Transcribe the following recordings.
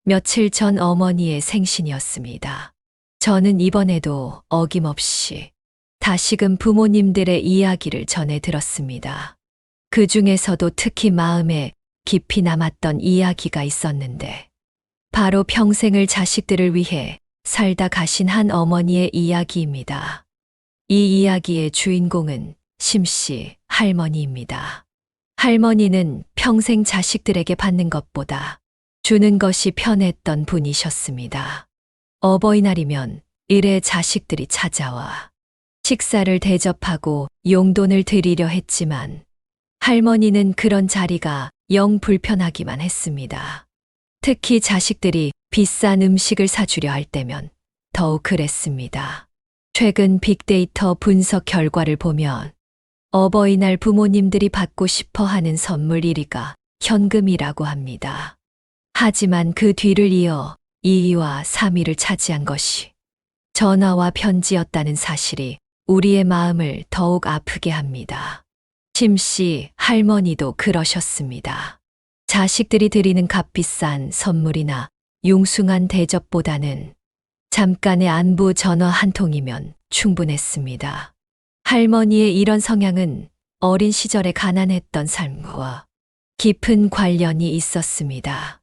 며칠 전 어머니의 생신이었습니다. 저는 이번에도 어김없이 다시금 부모님들의 이야기를 전해 들었습니다. 그 중에서도 특히 마음에 깊이 남았던 이야기가 있었는데, 바로 평생을 자식들을 위해 살다 가신 한 어머니의 이야기입니다. 이 이야기의 주인공은 심씨 할머니입니다. 할머니는 평생 자식들에게 받는 것보다 주는 것이 편했던 분이셨습니다. 어버이날이면 일에 자식들이 찾아와 식사를 대접하고 용돈을 드리려 했지만, 할머니는 그런 자리가 영 불편하기만 했습니다. 특히 자식들이 비싼 음식을 사주려 할 때면 더욱 그랬습니다. 최근 빅데이터 분석 결과를 보면 어버이날 부모님들이 받고 싶어 하는 선물 1위가 현금이라고 합니다. 하지만 그 뒤를 이어 2위와 3위를 차지한 것이 전화와 편지였다는 사실이 우리의 마음을 더욱 아프게 합니다. 심씨 할머니도 그러셨습니다. 자식들이 드리는 값비싼 선물이나 융숭한 대접보다는 잠깐의 안부 전화 한 통이면 충분했습니다. 할머니의 이런 성향은 어린 시절에 가난했던 삶과 깊은 관련이 있었습니다.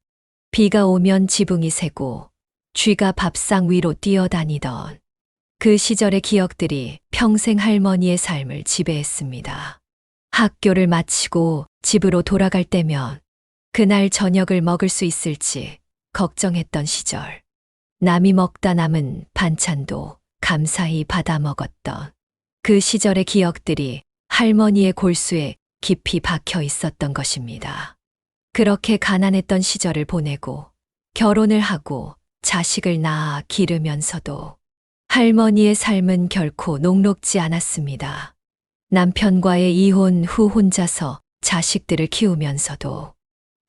비가 오면 지붕이 새고 쥐가 밥상 위로 뛰어다니던 그 시절의 기억들이 평생 할머니의 삶을 지배했습니다. 학교를 마치고 집으로 돌아갈 때면 그날 저녁을 먹을 수 있을지 걱정했던 시절, 남이 먹다 남은 반찬도 감사히 받아 먹었던 그 시절의 기억들이 할머니의 골수에 깊이 박혀 있었던 것입니다. 그렇게 가난했던 시절을 보내고 결혼을 하고 자식을 낳아 기르면서도 할머니의 삶은 결코 녹록지 않았습니다. 남편과의 이혼 후 혼자서 자식들을 키우면서도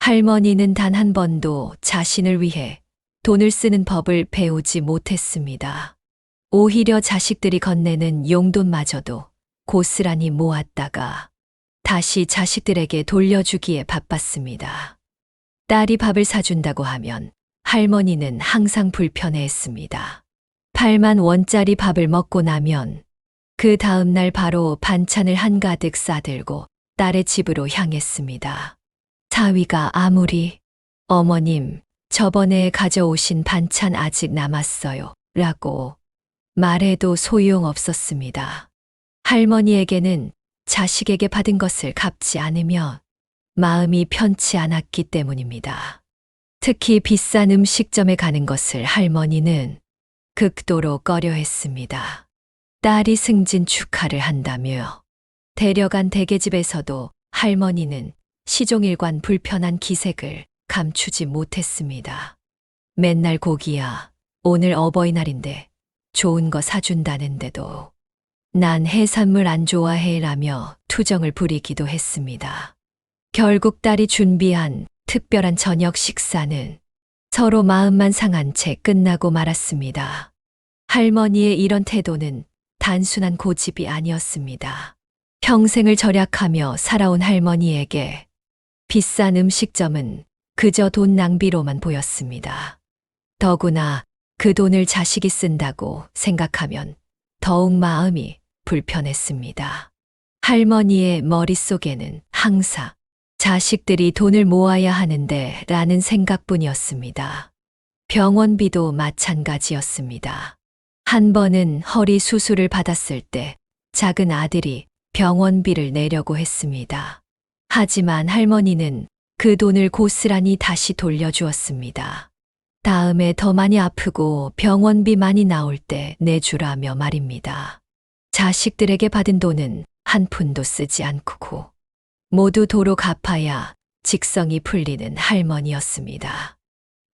할머니는 단 한 번도 자신을 위해 돈을 쓰는 법을 배우지 못했습니다. 오히려 자식들이 건네는 용돈마저도 고스란히 모았다가 다시 자식들에게 돌려주기에 바빴습니다. 딸이 밥을 사준다고 하면 할머니는 항상 불편해했습니다. 8만 원짜리 밥을 먹고 나면 그 다음 날 바로 반찬을 한가득 싸들고 딸의 집으로 향했습니다. 사위가 아무리 "어머님, 저번에 가져오신 반찬 아직 남았어요 라고 말해도 소용없었습니다. 할머니에게는 자식에게 받은 것을 갚지 않으면 마음이 편치 않았기 때문입니다. 특히 비싼 음식점에 가는 것을 할머니는 극도로 꺼려했습니다. 딸이 승진 축하를 한다며 데려간 대게집에서도 할머니는 시종일관 불편한 기색을 감추지 못했습니다. 맨날 고기야, 오늘 어버이날인데 좋은 거 사준다는데도 난 해산물 안 좋아해 라며 투정을 부리기도 했습니다. 결국 딸이 준비한 특별한 저녁 식사는 서로 마음만 상한 채 끝나고 말았습니다. 할머니의 이런 태도는 단순한 고집이 아니었습니다. 평생을 절약하며 살아온 할머니에게 비싼 음식점은 그저 돈 낭비로만 보였습니다. 더구나 그 돈을 자식이 쓴다고 생각하면 더욱 마음이 불편했습니다. 할머니의 머릿속에는 항상 자식들이 돈을 모아야 하는데 라는 생각뿐이었습니다. 병원비도 마찬가지였습니다. 한 번은 허리 수술을 받았을 때 작은 아들이 병원비를 내려고 했습니다. 하지만 할머니는 그 돈을 고스란히 다시 돌려주었습니다. 다음에 더 많이 아프고 병원비 많이 나올 때 내주라며 말입니다. 자식들에게 받은 돈은 한 푼도 쓰지 않고 모두 도로 갚아야 직성이 풀리는 할머니였습니다.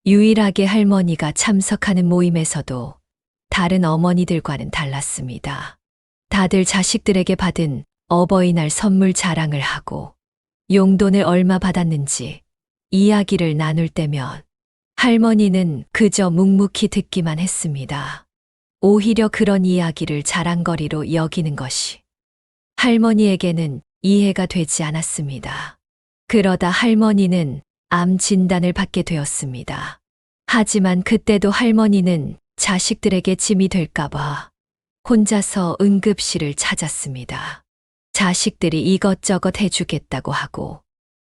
유일하게 할머니가 참석하는 모임에서도 다른 어머니들과는 달랐습니다. 다들 자식들에게 받은 어버이날 선물 자랑을 하고 용돈을 얼마 받았는지 이야기를 나눌 때면 할머니는 그저 묵묵히 듣기만 했습니다. 오히려 그런 이야기를 자랑거리로 여기는 것이 할머니에게는 이해가 되지 않았습니다. 그러다 할머니는 암 진단을 받게 되었습니다. 하지만 그때도 할머니는 자식들에게 짐이 될까봐 혼자서 응급실을 찾았습니다. 자식들이 이것저것 해주겠다고 하고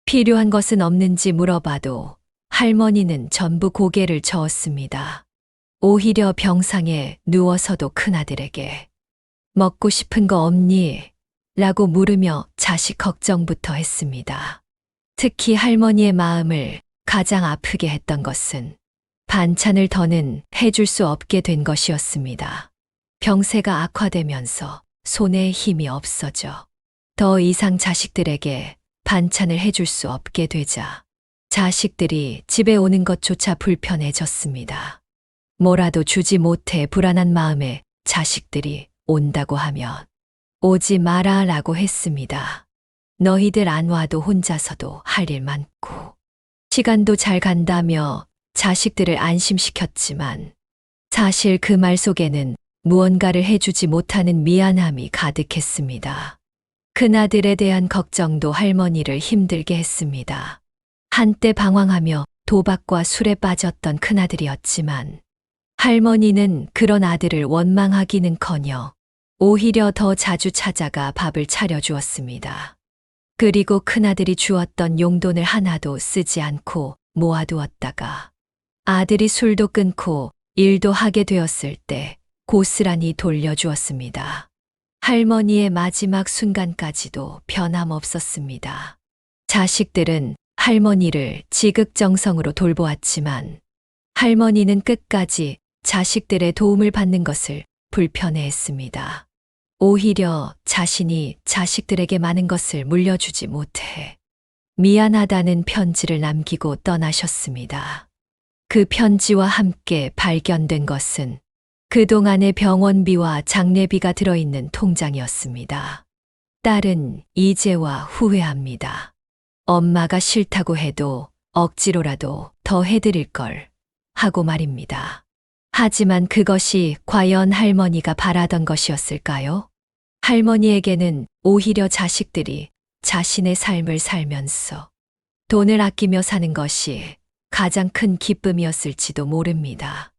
필요한 것은 없는지 물어봐도 할머니는 전부 고개를 저었습니다. 오히려 병상에 누워서도 큰아들에게 먹고 싶은 거 없니? 라고 물으며 자식 걱정부터 했습니다. 특히 할머니의 마음을 가장 아프게 했던 것은 반찬을 더는 해줄 수 없게 된 것이었습니다. 병세가 악화되면서 손에 힘이 없어져 더 이상 자식들에게 반찬을 해줄 수 없게 되자 자식들이 집에 오는 것조차 불편해졌습니다. 뭐라도 주지 못해 불안한 마음에 자식들이 온다고 하면 오지 마라 라고 했습니다. 너희들 안 와도 혼자서도 할 일 많고 시간도 잘 간다며 자식들을 안심시켰지만 사실 그 말 속에는 무언가를 해주지 못하는 미안함이 가득했습니다. 큰아들에 대한 걱정도 할머니를 힘들게 했습니다. 한때 방황하며 도박과 술에 빠졌던 큰아들이었지만 할머니는 그런 아들을 원망하기는커녕 오히려 더 자주 찾아가 밥을 차려주었습니다. 그리고 큰아들이 주었던 용돈을 하나도 쓰지 않고 모아두었다가 아들이 술도 끊고 일도 하게 되었을 때 고스란히 돌려주었습니다. 할머니의 마지막 순간까지도 변함없었습니다. 자식들은 할머니를 지극정성으로 돌보았지만 할머니는 끝까지 자식들의 도움을 받는 것을 불편해했습니다. 오히려 자신이 자식들에게 많은 것을 물려주지 못해 미안하다는 편지를 남기고 떠나셨습니다. 그 편지와 함께 발견된 것은 그동안의 병원비와 장례비가 들어있는 통장이었습니다. 딸은 이제와 후회합니다. 엄마가 싫다고 해도 억지로라도 더 해드릴 걸 하고 말입니다. 하지만 그것이 과연 할머니가 바라던 것이었을까요? 할머니에게는 오히려 자식들이 자신의 삶을 살면서 돈을 아끼며 사는 것이 가장 큰 기쁨이었을지도 모릅니다.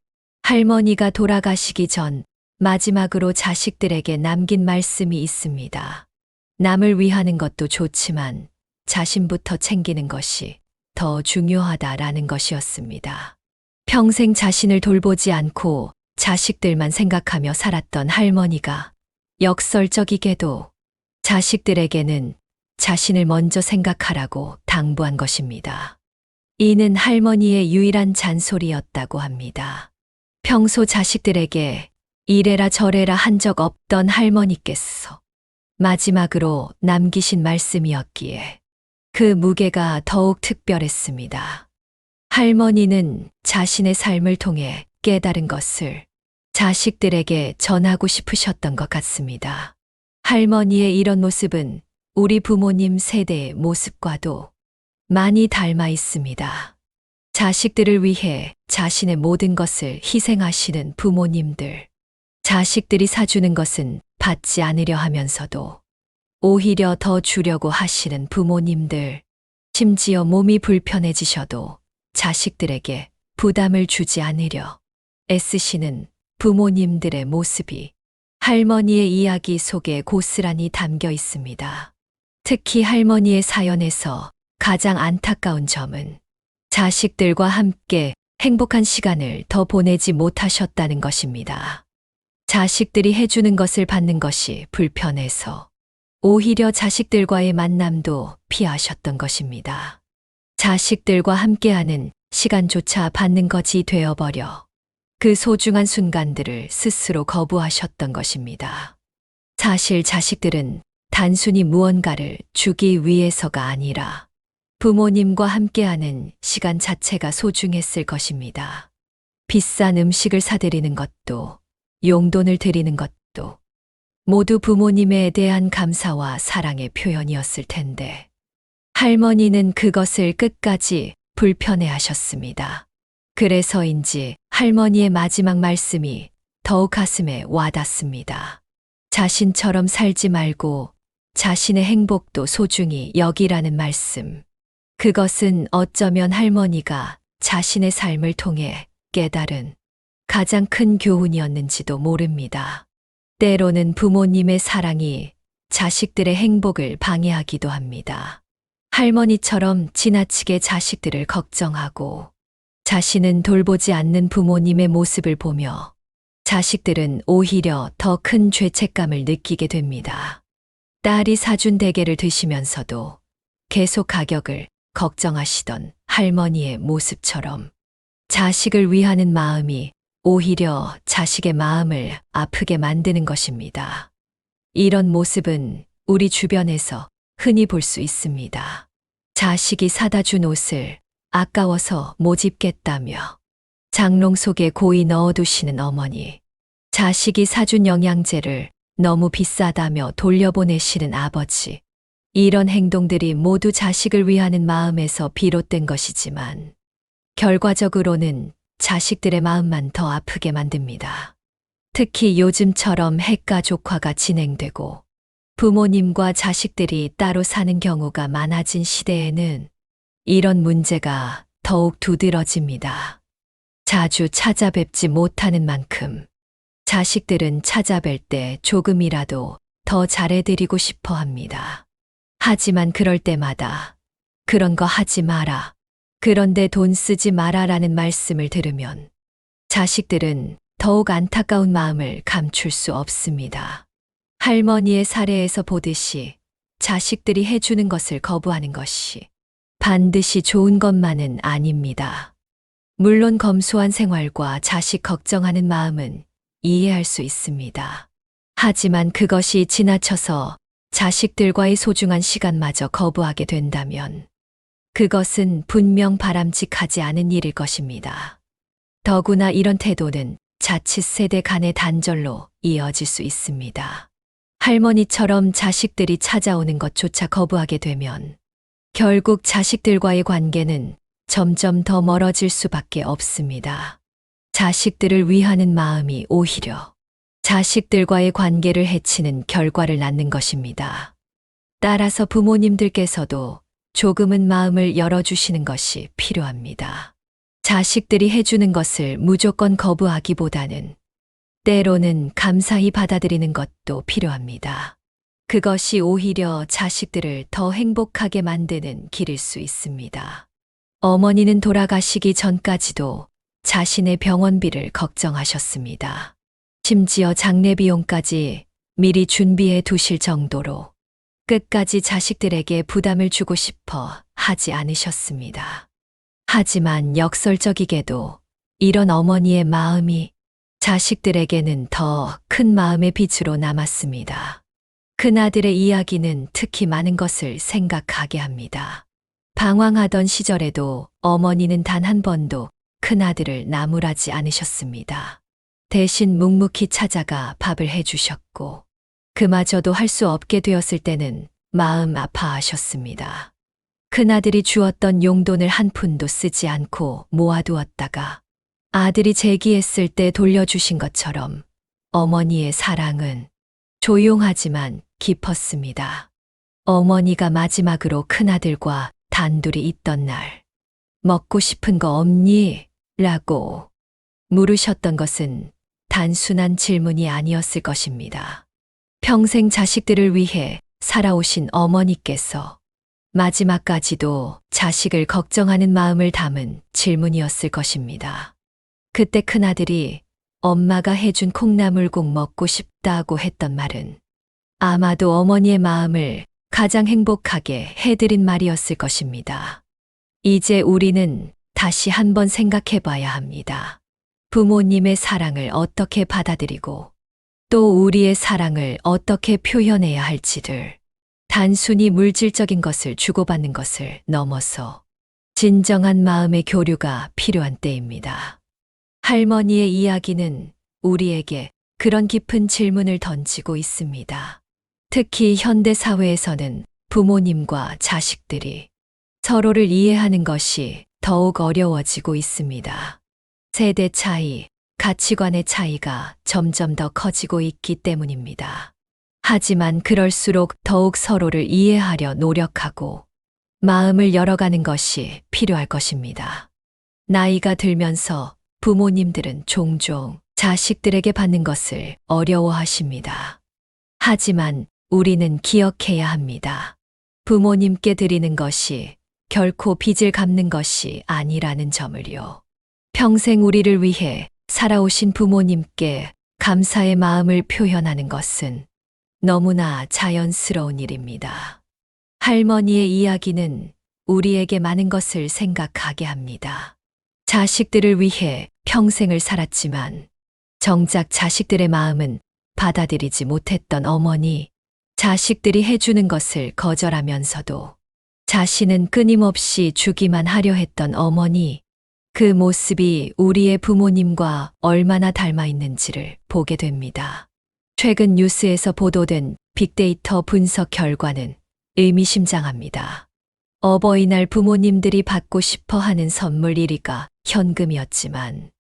할머니가 돌아가시기 전 마지막으로 자식들에게 남긴 말씀이 있습니다. 남을 위하는 것도 좋지만 자신부터 챙기는 것이 더 중요하다라는 것이었습니다. 평생 자신을 돌보지 않고 자식들만 생각하며 살았던 할머니가 역설적이게도 자식들에게는 자신을 먼저 생각하라고 당부한 것입니다. 이는 할머니의 유일한 잔소리였다고 합니다. 평소 자식들에게 이래라 저래라 한 적 없던 할머니께서 마지막으로 남기신 말씀이었기에 그 무게가 더욱 특별했습니다. 할머니는 자신의 삶을 통해 깨달은 것을 자식들에게 전하고 싶으셨던 것 같습니다. 할머니의 이런 모습은 우리 부모님 세대의 모습과도 많이 닮아 있습니다. 자식들을 위해 자신의 모든 것을 희생하시는 부모님들, 자식들이 사주는 것은 받지 않으려 하면서도 오히려 더 주려고 하시는 부모님들, 심지어 몸이 불편해지셔도 자식들에게 부담을 주지 않으려 애쓰시는 부모님들의 모습이 할머니의 이야기 속에 고스란히 담겨 있습니다. 특히 할머니의 사연에서 가장 안타까운 점은 자식들과 함께 행복한 시간을 더 보내지 못하셨다는 것입니다. 자식들이 해주는 것을 받는 것이 불편해서 오히려 자식들과의 만남도 피하셨던 것입니다. 자식들과 함께하는 시간조차 받는 것이 되어버려 그 소중한 순간들을 스스로 거부하셨던 것입니다. 사실 자식들은 단순히 무언가를 주기 위해서가 아니라 부모님과 함께하는 시간 자체가 소중했을 것입니다. 비싼 음식을 사드리는 것도, 용돈을 드리는 것도 모두 부모님에 대한 감사와 사랑의 표현이었을 텐데 할머니는 그것을 끝까지 불편해 하셨습니다. 그래서인지 할머니의 마지막 말씀이 더욱 가슴에 와닿습니다. 자신처럼 살지 말고 자신의 행복도 소중히 여기라는 말씀. 그것은 어쩌면 할머니가 자신의 삶을 통해 깨달은 가장 큰 교훈이었는지도 모릅니다. 때로는 부모님의 사랑이 자식들의 행복을 방해하기도 합니다. 할머니처럼 지나치게 자식들을 걱정하고 자신은 돌보지 않는 부모님의 모습을 보며 자식들은 오히려 더 큰 죄책감을 느끼게 됩니다. 딸이 사준 대게를 드시면서도 계속 가격을 걱정하시던 할머니의 모습처럼 자식을 위하는 마음이 오히려 자식의 마음을 아프게 만드는 것입니다. 이런 모습은 우리 주변에서 흔히 볼 수 있습니다. 자식이 사다 준 옷을 아까워서 못 입겠다며 장롱 속에 고이 넣어두시는 어머니, 자식이 사준 영양제를 너무 비싸다며 돌려보내시는 아버지, 이런 행동들이 모두 자식을 위하는 마음에서 비롯된 것이지만 결과적으로는 자식들의 마음만 더 아프게 만듭니다. 특히 요즘처럼 핵가족화가 진행되고 부모님과 자식들이 따로 사는 경우가 많아진 시대에는 이런 문제가 더욱 두드러집니다. 자주 찾아뵙지 못하는 만큼 자식들은 찾아뵐 때 조금이라도 더 잘해드리고 싶어 합니다. 하지만 그럴 때마다 그런 거 하지 마라, 그런데 돈 쓰지 마라라는 말씀을 들으면 자식들은 더욱 안타까운 마음을 감출 수 없습니다. 할머니의 사례에서 보듯이 자식들이 해주는 것을 거부하는 것이 반드시 좋은 것만은 아닙니다. 물론 검소한 생활과 자식 걱정하는 마음은 이해할 수 있습니다. 하지만 그것이 지나쳐서 자식들과의 소중한 시간마저 거부하게 된다면 그것은 분명 바람직하지 않은 일일 것입니다. 더구나 이런 태도는 자칫 세대 간의 단절로 이어질 수 있습니다. 할머니처럼 자식들이 찾아오는 것조차 거부하게 되면 결국 자식들과의 관계는 점점 더 멀어질 수밖에 없습니다. 자식들을 위하는 마음이 오히려 자식들과의 관계를 해치는 결과를 낳는 것입니다. 따라서 부모님들께서도 조금은 마음을 열어주시는 것이 필요합니다. 자식들이 해주는 것을 무조건 거부하기보다는 때로는 감사히 받아들이는 것도 필요합니다. 그것이 오히려 자식들을 더 행복하게 만드는 길일 수 있습니다. 어머니는 돌아가시기 전까지도 자신의 병원비를 걱정하셨습니다. 심지어 장례 비용까지 미리 준비해 두실 정도로 끝까지 자식들에게 부담을 주고 싶어 하지 않으셨습니다. 하지만 역설적이게도 이런 어머니의 마음이 자식들에게는 더 큰 마음의 빛으로 남았습니다. 큰아들의 이야기는 특히 많은 것을 생각하게 합니다. 방황하던 시절에도 어머니는 단 한 번도 큰아들을 나무라지 않으셨습니다. 대신 묵묵히 찾아가 밥을 해주셨고 그마저도 할 수 없게 되었을 때는 마음 아파하셨습니다. 큰아들이 주었던 용돈을 한 푼도 쓰지 않고 모아두었다가 아들이 재기했을 때 돌려주신 것처럼 어머니의 사랑은 조용하지만 깊었습니다. 어머니가 마지막으로 큰아들과 단둘이 있던 날, 먹고 싶은 거 없니? 라고 물으셨던 것은 단순한 질문이 아니었을 것입니다. 평생 자식들을 위해 살아오신 어머니께서 마지막까지도 자식을 걱정하는 마음을 담은 질문이었을 것입니다. 그때 큰아들이 엄마가 해준 콩나물국 먹고 싶다고 했던 말은 아마도 어머니의 마음을 가장 행복하게 해드린 말이었을 것입니다. 이제 우리는 다시 한번 생각해 봐야 합니다. 부모님의 사랑을 어떻게 받아들이고 또 우리의 사랑을 어떻게 표현해야 할지를 단순히 물질적인 것을 주고받는 것을 넘어서 진정한 마음의 교류가 필요한 때입니다. 할머니의 이야기는 우리에게 그런 깊은 질문을 던지고 있습니다. 특히 현대 사회에서는 부모님과 자식들이 서로를 이해하는 것이 더욱 어려워지고 있습니다. 세대 차이, 가치관의 차이가 점점 더 커지고 있기 때문입니다. 하지만 그럴수록 더욱 서로를 이해하려 노력하고 마음을 열어가는 것이 필요할 것입니다. 나이가 들면서 부모님들은 종종 자식들에게 받는 것을 어려워하십니다. 하지만 우리는 기억해야 합니다. 부모님께 드리는 것이 결코 빚을 갚는 것이 아니라는 점을요. 평생 우리를 위해 살아오신 부모님께 감사의 마음을 표현하는 것은 너무나 자연스러운 일입니다. 할머니의 이야기는 우리에게 많은 것을 생각하게 합니다. 자식들을 위해 평생을 살았지만 정작 자식들의 마음은 받아들이지 못했던 어머니, 자식들이 해주는 것을 거절하면서도 자신은 끊임없이 주기만 하려 했던 어머니, 그 모습이 우리의 부모님과 얼마나 닮아 있는지를 보게 됩니다. 최근 뉴스에서 보도된 빅데이터 분석 결과는 의미심장합니다. 어버이날 부모님들이 받고 싶어 하는 선물 1위가 현금이었지만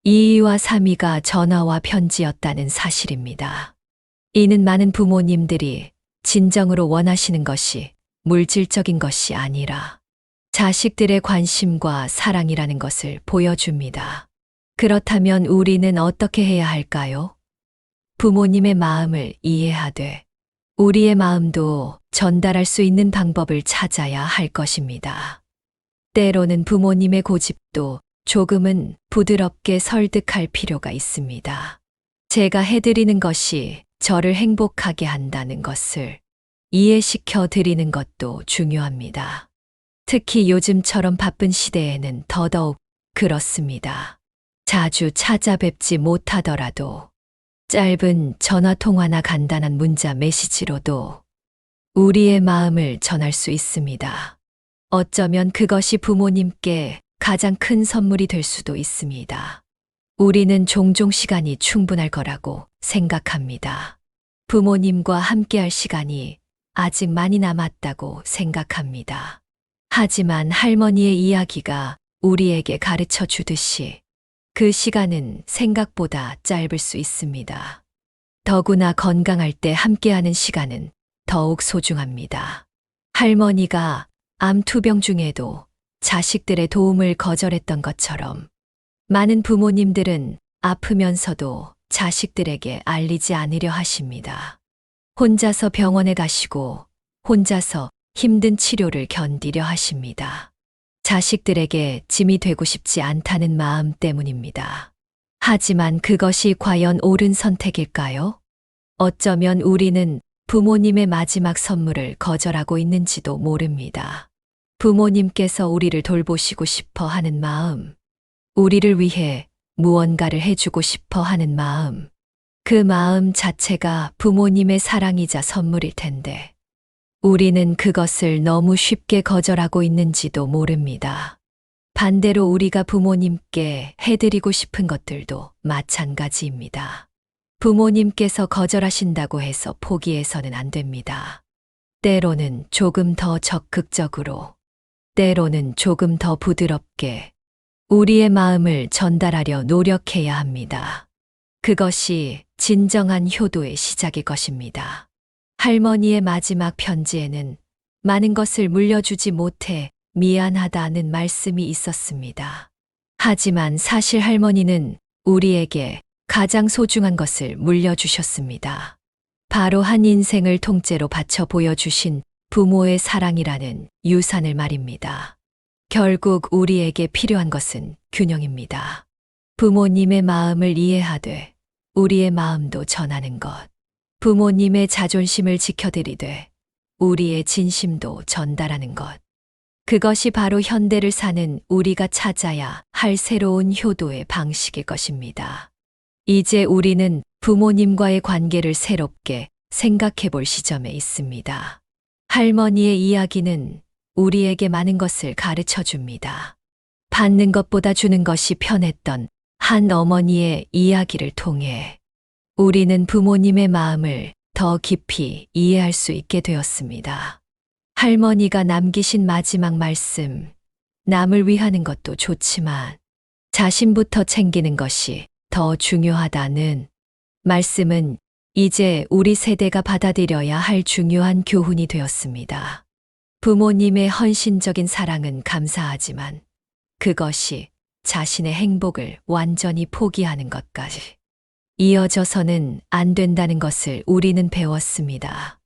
2위와 3위가 전화와 편지였다는 사실입니다. 이는 많은 부모님들이 진정으로 원하시는 것이 물질적인 것이 아니라 자식들의 관심과 사랑이라는 것을 보여줍니다. 그렇다면 우리는 어떻게 해야 할까요? 부모님의 마음을 이해하되 우리의 마음도 전달할 수 있는 방법을 찾아야 할 것입니다. 때로는 부모님의 고집도 조금은 부드럽게 설득할 필요가 있습니다. 제가 해드리는 것이 저를 행복하게 한다는 것을 이해시켜 드리는 것도 중요합니다. 특히 요즘처럼 바쁜 시대에는 더더욱 그렇습니다. 자주 찾아뵙지 못하더라도 짧은 전화통화나 간단한 문자 메시지로도 우리의 마음을 전할 수 있습니다. 어쩌면 그것이 부모님께 가장 큰 선물이 될 수도 있습니다. 우리는 종종 시간이 충분할 거라고 생각합니다. 부모님과 함께할 시간이 아직 많이 남았다고 생각합니다. 하지만 할머니의 이야기가 우리에게 가르쳐 주듯이 그 시간은 생각보다 짧을 수 있습니다. 더구나 건강할 때 함께하는 시간은 더욱 소중합니다. 할머니가 암 투병 중에도 자식들의 도움을 거절했던 것처럼 많은 부모님들은 아프면서도 자식들에게 알리지 않으려 하십니다. 혼자서 병원에 가시고 혼자서 힘든 치료를 견디려 하십니다. 자식들에게 짐이 되고 싶지 않다는 마음 때문입니다. 하지만 그것이 과연 옳은 선택일까요? 어쩌면 우리는 부모님의 마지막 선물을 거절하고 있는지도 모릅니다. 부모님께서 우리를 돌보시고 싶어 하는 마음, 우리를 위해 무언가를 해주고 싶어 하는 마음, 그 마음 자체가 부모님의 사랑이자 선물일 텐데, 우리는 그것을 너무 쉽게 거절하고 있는지도 모릅니다. 반대로 우리가 부모님께 해드리고 싶은 것들도 마찬가지입니다. 부모님께서 거절하신다고 해서 포기해서는 안 됩니다. 때로는 조금 더 적극적으로, 때로는 조금 더 부드럽게 우리의 마음을 전달하려 노력해야 합니다. 그것이 진정한 효도의 시작일 것입니다. 할머니의 마지막 편지에는 많은 것을 물려주지 못해 미안하다는 말씀이 있었습니다. 하지만 사실 할머니는 우리에게 가장 소중한 것을 물려주셨습니다. 바로 한 인생을 통째로 바쳐 보여주신 부모의 사랑이라는 유산을 말입니다. 결국 우리에게 필요한 것은 균형입니다. 부모님의 마음을 이해하되 우리의 마음도 전하는 것. 부모님의 자존심을 지켜드리되 우리의 진심도 전달하는 것. 그것이 바로 현대를 사는 우리가 찾아야 할 새로운 효도의 방식일 것입니다. 이제 우리는 부모님과의 관계를 새롭게 생각해 볼 시점에 있습니다. 할머니의 이야기는 우리에게 많은 것을 가르쳐 줍니다. 받는 것보다 주는 것이 편했던 한 어머니의 이야기를 통해 우리는 부모님의 마음을 더 깊이 이해할 수 있게 되었습니다. 할머니가 남기신 마지막 말씀, 남을 위하는 것도 좋지만 자신부터 챙기는 것이 더 중요하다는 말씀은 이제 우리 세대가 받아들여야 할 중요한 교훈이 되었습니다. 부모님의 헌신적인 사랑은 감사하지만 그것이 자신의 행복을 완전히 포기하는 것까지 이어져서는 안 된다는 것을 우리는 배웠습니다.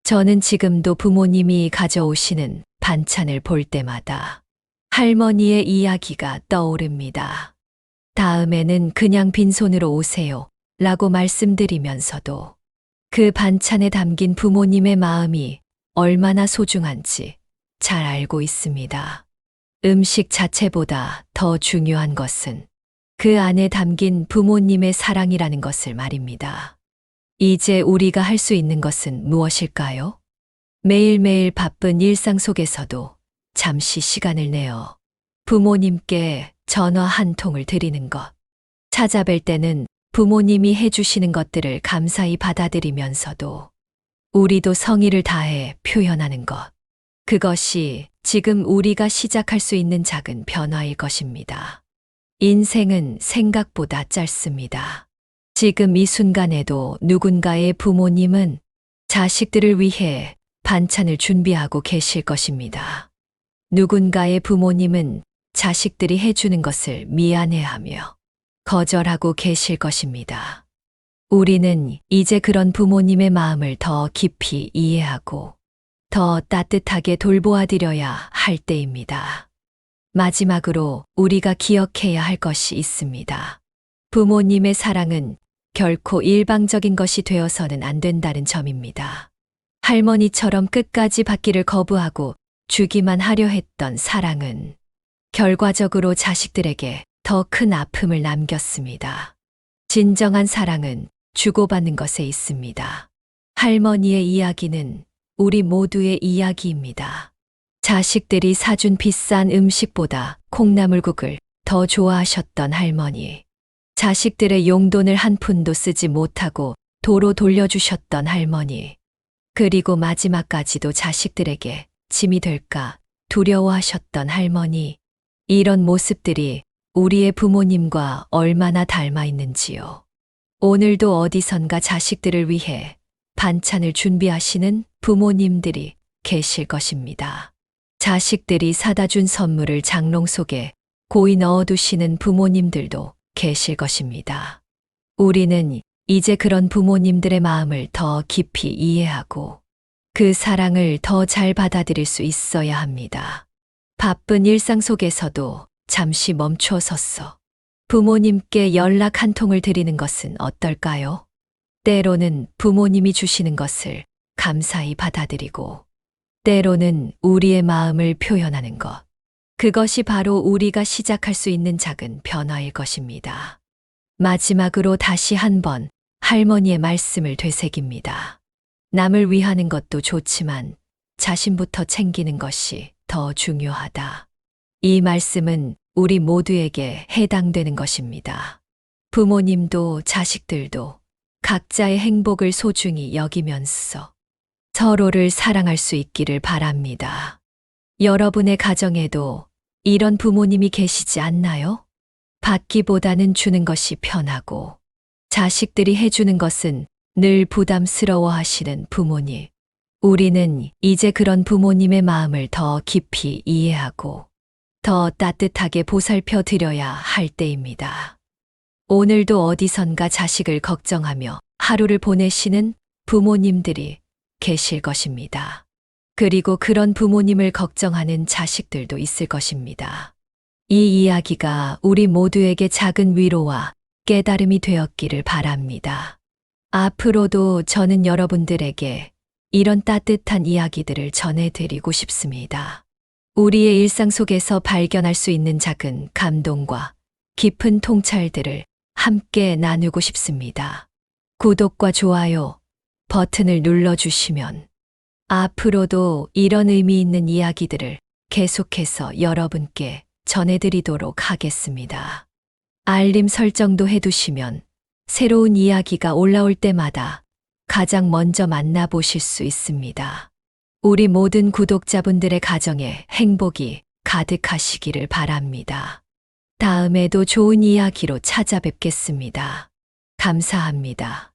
저는 지금도 부모님이 가져오시는 반찬을 볼 때마다 할머니의 이야기가 떠오릅니다. 다음에는 그냥 빈손으로 오세요 라고 말씀드리면서도 그 반찬에 담긴 부모님의 마음이 얼마나 소중한지 잘 알고 있습니다. 음식 자체보다 더 중요한 것은 그 안에 담긴 부모님의 사랑이라는 것을 말입니다. 이제 우리가 할 수 있는 것은 무엇일까요? 매일매일 바쁜 일상 속에서도 잠시 시간을 내어 부모님께 전화 한 통을 드리는 것. 찾아뵐 때는 부모님이 해주시는 것들을 감사히 받아들이면서도 우리도 성의를 다해 표현하는 것. 그것이 지금 우리가 시작할 수 있는 작은 변화일 것입니다. 인생은 생각보다 짧습니다. 지금 이 순간에도 누군가의 부모님은 자식들을 위해 반찬을 준비하고 계실 것입니다. 누군가의 부모님은 자식들이 해주는 것을 미안해하며 거절하고 계실 것입니다. 우리는 이제 그런 부모님의 마음을 더 깊이 이해하고 더 따뜻하게 돌보아드려야 할 때입니다. 마지막으로 우리가 기억해야 할 것이 있습니다. 부모님의 사랑은 결코 일방적인 것이 되어서는 안 된다는 점입니다. 할머니처럼 끝까지 받기를 거부하고 주기만 하려 했던 사랑은 결과적으로 자식들에게 더 큰 아픔을 남겼습니다. 진정한 사랑은 주고받는 것에 있습니다. 할머니의 이야기는 우리 모두의 이야기입니다. 자식들이 사준 비싼 음식보다 콩나물국을 더 좋아하셨던 할머니. 자식들의 용돈을 한 푼도 쓰지 못하고 도로 돌려주셨던 할머니. 그리고 마지막까지도 자식들에게 짐이 될까 두려워하셨던 할머니. 이런 모습들이 우리의 부모님과 얼마나 닮아 있는지요. 오늘도 어디선가 자식들을 위해 반찬을 준비하시는 부모님들이 계실 것입니다. 자식들이 사다 준 선물을 장롱 속에 고이 넣어두시는 부모님들도 계실 것입니다. 우리는 이제 그런 부모님들의 마음을 더 깊이 이해하고 그 사랑을 더 잘 받아들일 수 있어야 합니다. 바쁜 일상 속에서도 잠시 멈춰 서서 부모님께 연락 한 통을 드리는 것은 어떨까요? 때로는 부모님이 주시는 것을 감사히 받아들이고, 때로는 우리의 마음을 표현하는 것. 그것이 바로 우리가 시작할 수 있는 작은 변화일 것입니다. 마지막으로 다시 한번 할머니의 말씀을 되새깁니다. 남을 위하는 것도 좋지만 자신부터 챙기는 것이 더 중요하다. 이 말씀은 우리 모두에게 해당되는 것입니다. 부모님도 자식들도 각자의 행복을 소중히 여기면서 서로를 사랑할 수 있기를 바랍니다. 여러분의 가정에도 이런 부모님이 계시지 않나요? 받기보다는 주는 것이 편하고 자식들이 해주는 것은 늘 부담스러워 하시는 부모님. 우리는 이제 그런 부모님의 마음을 더 깊이 이해하고 더 따뜻하게 보살펴 드려야 할 때입니다. 오늘도 어디선가 자식을 걱정하며 하루를 보내시는 부모님들이 계실 것입니다. 그리고 그런 부모님을 걱정하는 자식들도 있을 것입니다. 이 이야기가 우리 모두에게 작은 위로와 깨달음이 되었기를 바랍니다. 앞으로도 저는 여러분들에게 이런 따뜻한 이야기들을 전해드리고 싶습니다. 우리의 일상 속에서 발견할 수 있는 작은 감동과 깊은 통찰들을 함께 나누고 싶습니다. 구독과 좋아요 버튼을 눌러주시면 앞으로도 이런 의미 있는 이야기들을 계속해서 여러분께 전해드리도록 하겠습니다. 알림 설정도 해두시면 새로운 이야기가 올라올 때마다 가장 먼저 만나보실 수 있습니다. 우리 모든 구독자분들의 가정에 행복이 가득하시기를 바랍니다. 다음에도 좋은 이야기로 찾아뵙겠습니다. 감사합니다.